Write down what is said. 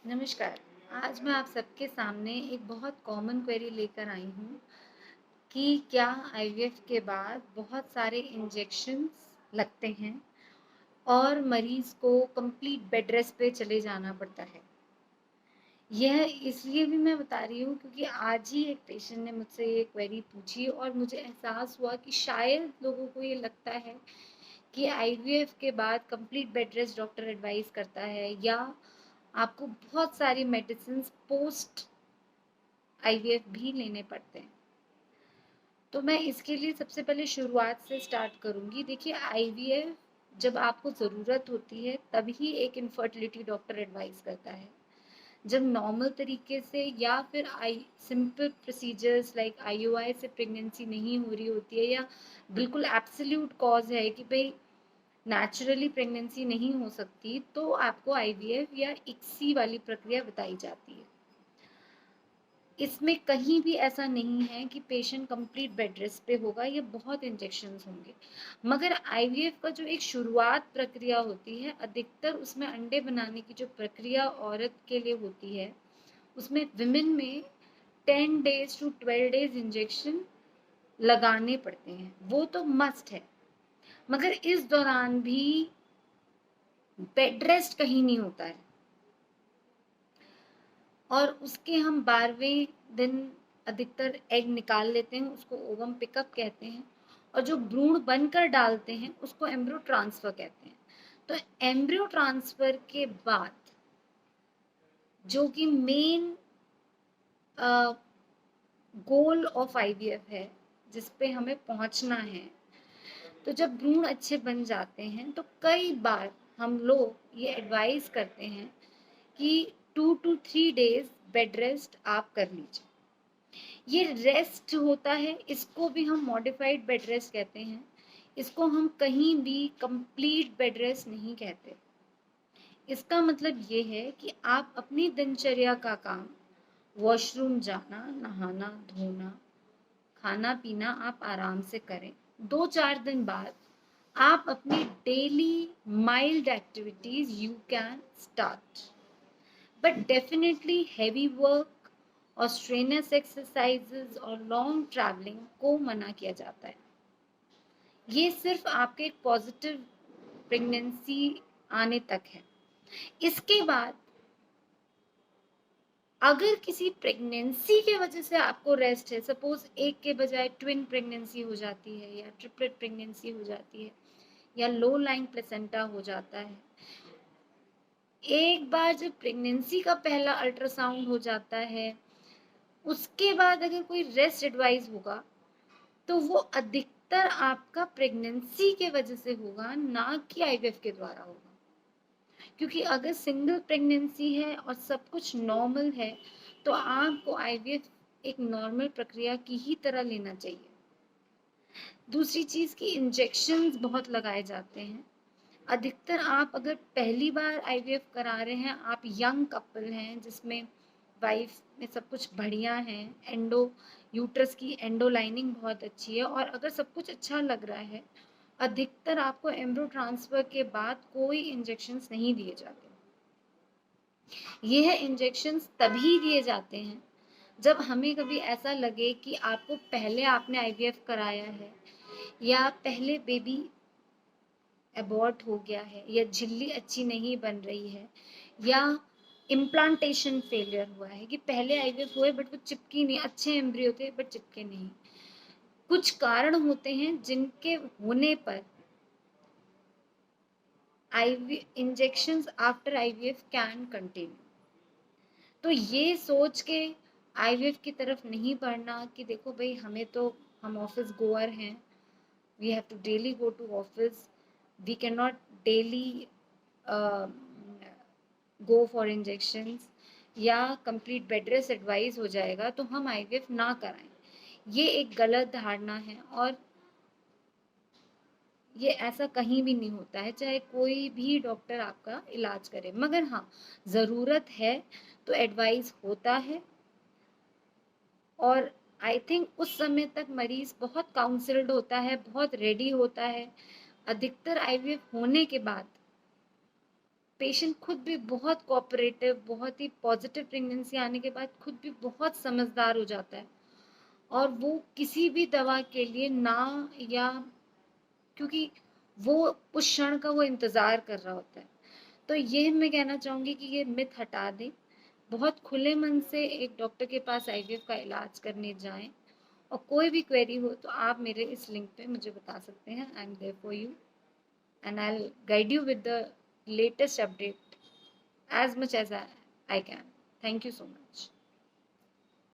नमस्कार। आज मैं आप सबके सामने एक बहुत कॉमन क्वेरी लेकर आई हूँ कि क्या आईवीएफ के बाद बहुत सारे इंजेक्शंस लगते हैं और मरीज़ को कंप्लीट बेड रेस्ट पे चले जाना पड़ता है। यह इसलिए भी मैं बता रही हूँ क्योंकि आज ही एक पेशेंट ने मुझसे ये क्वेरी पूछी और मुझे एहसास हुआ कि शायद लोगों को ये लगता है कि आईवीएफ के बाद complete bed rest doctor advice करता है या आपको बहुत सारी मेडिसिन्स पोस्ट आईवीएफ भी लेने पड़ते हैं। तो मैं इसके लिए सबसे पहले शुरुआत से स्टार्ट करूँगी। देखिए, आईवीएफ जब आपको ज़रूरत होती है तभी एक इनफर्टिलिटी डॉक्टर एडवाइस करता है। जब नॉर्मल तरीके से या फिर I simple procedures like IUI से प्रेगनेंसी नहीं हो रही होती है या बिल्कुल एब्सोल्यूट कॉज है कि भाई नेचुरली प्रेगनेंसी नहीं हो सकती, तो आपको आईवीएफ या इक्सी वाली प्रक्रिया बताई जाती है। इसमें कहीं भी ऐसा नहीं है कि पेशेंट कंप्लीट बेड रेस्ट पे होगा या बहुत इंजेक्शंस होंगे। मगर आईवीएफ का जो एक शुरुआत प्रक्रिया होती है, अधिकतर उसमें अंडे बनाने की जो प्रक्रिया औरत के लिए होती है, उसमें विमेन में 10 डेज टू 12 डेज इंजेक्शन लगाने पड़ते हैं। वो तो मस्ट है। मगर इस दौरान भी बेड रेस्ट कहीं नहीं होता है और उसके हम 12वें दिन अधिकतर एग निकाल लेते हैं, उसको ओवम पिकअप कहते हैं, और जो भ्रूण बनकर डालते हैं उसको एम्ब्रियो ट्रांसफर कहते हैं। तो एम्ब्रियो ट्रांसफर के बाद जो कि मेन गोल ऑफ आईवीएफ है, जिस पे हमें पहुंचना है, तो जब भ्रूण अच्छे बन जाते हैं तो कई बार हम लोग ये एडवाइस करते हैं कि 2 to 3 डेज बेड रेस्ट आप कर लीजिए। ये रेस्ट होता है, इसको भी हम मॉडिफाइड बेड रेस्ट कहते हैं। इसको हम कहीं भी कंप्लीट बेड रेस्ट नहीं कहते। इसका मतलब ये है कि आप अपनी दिनचर्या का काम, वॉशरूम जाना, नहाना धोना, खाना पीना आप आराम से करें। 2-4 दिन बाद आप अपनी daily mild activities you can start, but definitely heavy work और स्ट्रेनस एक्सरसाइजेज और लॉन्ग ट्रैवलिंग को मना किया जाता है। ये सिर्फ आपके एक पॉजिटिव प्रेगनेंसी आने तक है। इसके बाद अगर किसी प्रेगनेंसी के वजह से आपको रेस्ट है, सपोज एक के बजाय ट्विन प्रेगनेंसी हो जाती है या ट्रिपलेट प्रेगनेंसी हो जाती है या लो लाइन प्लेसेंटा हो जाता है, एक बार जब प्रेगनेंसी का पहला अल्ट्रासाउंड हो जाता है, उसके बाद अगर कोई रेस्ट एडवाइस होगा तो वो अधिकतर आपका प्रेगनेंसी के वजह से होगा, ना कि आईवीएफ के द्वारा होगा। क्योंकि अगर सिंगल प्रेगनेंसी है और सब कुछ नॉर्मल है तो आपको आईवीएफ एक नॉर्मल प्रक्रिया की ही तरह लेना चाहिए। दूसरी चीज की इंजेक्शंस बहुत लगाए जाते हैं। अधिकतर आप अगर पहली बार आईवीएफ करा रहे हैं, आप यंग कपल हैं जिसमें वाइफ में सब कुछ बढ़िया है, एंडो यूट्रस की एंडो लाइनिंग बहुत अच्छी है और अगर सब कुछ अच्छा लग रहा है, अधिकतर आपको एम्ब्रियो ट्रांसफर के बाद कोई इंजेक्शंस नहीं दिए जाते। यह इंजेक्शंस तभी दिए जाते हैं जब हमें कभी ऐसा लगे कि आपको पहले आपने आईवीएफ कराया है या पहले बेबी एबॉर्ट हो गया है या झिल्ली अच्छी नहीं बन रही है या इम्प्लांटेशन फेलियर हुआ है कि पहले आईवीएफ हुए बट वो चिपकी नहीं, अच्छे एम्ब्रियो थे बट चिपके नहीं। कुछ कारण होते हैं जिनके होने पर IV injections after IVF can continue. तो ये सोच के आईवीएफ की तरफ नहीं बढ़ना कि देखो भाई हमें तो, हम ऑफिस गोअर हैं, we have to daily go to office, we can not daily go for injections या कंप्लीट बेड रेस्ट एडवाइस हो जाएगा तो हम आईवीएफ ना कराएं। ये एक गलत धारणा है और ये ऐसा कहीं भी नहीं होता है, चाहे कोई भी डॉक्टर आपका इलाज करे। मगर हाँ, ज़रूरत है तो एडवाइस होता है और आई थिंक उस समय तक मरीज बहुत काउंसल्ड होता है, बहुत रेडी होता है। अधिकतर आईवीएफ होने के बाद पेशेंट खुद भी बहुत कोऑपरेटिव, बहुत ही पॉजिटिव प्रेगनेंसी आने के बाद खुद भी बहुत समझदार हो जाता है, और वो किसी भी दवा के लिए ना, या क्योंकि वो उस क्षण का वो इंतज़ार कर रहा होता है। तो ये मैं कहना चाहूँगी कि ये मिथ हटा दें, बहुत खुले मन से एक डॉक्टर के पास आईवीएफ का इलाज करने जाएँ, और कोई भी क्वेरी हो तो आप मेरे इस लिंक पे मुझे बता सकते हैं। I am there for you and I will guide you with the latest update as much as I can. Thank you so much.